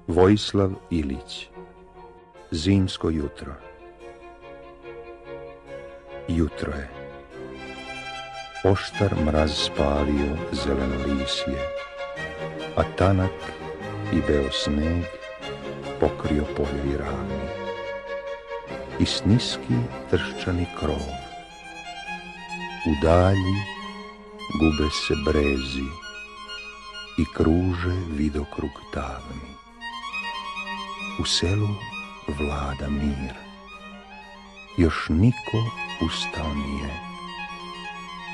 Vojislav Ilić. Zimsko jutro. Jutro je. Oštar mraz spalio zeleno lisje, a tanak i beo sneg pokrio polje i ravni. I s niski trščani krov. U dalji gube se brezi i kruže vidokrug davni. U selu vlada mir. Još niko ustao nije.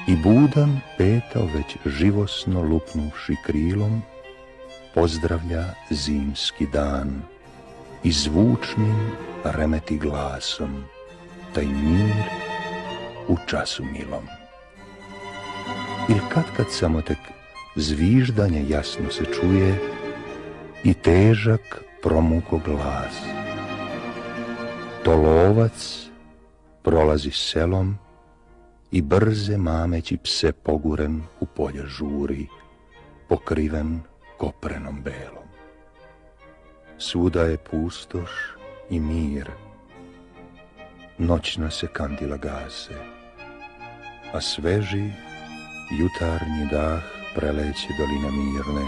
I budan petao već živosno lupnuvši krilom, pozdravlja zimski dan i zvučnim remeti glasom taj mir u času milom. Il kad samo tek zviždanje jasno se čuje i težak promuko glas. To lovac prolazi selom i brze mameći pse poguren u polje žuri, pokriven koprenom belom. Svuda je pustoš i mir, noćna se kandila gase, a sveži jutarnji dah preleće doline mirne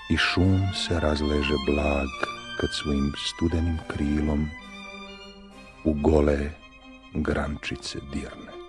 i šum se razleže blag kad svojim studenim krilom u gole grančice dirne.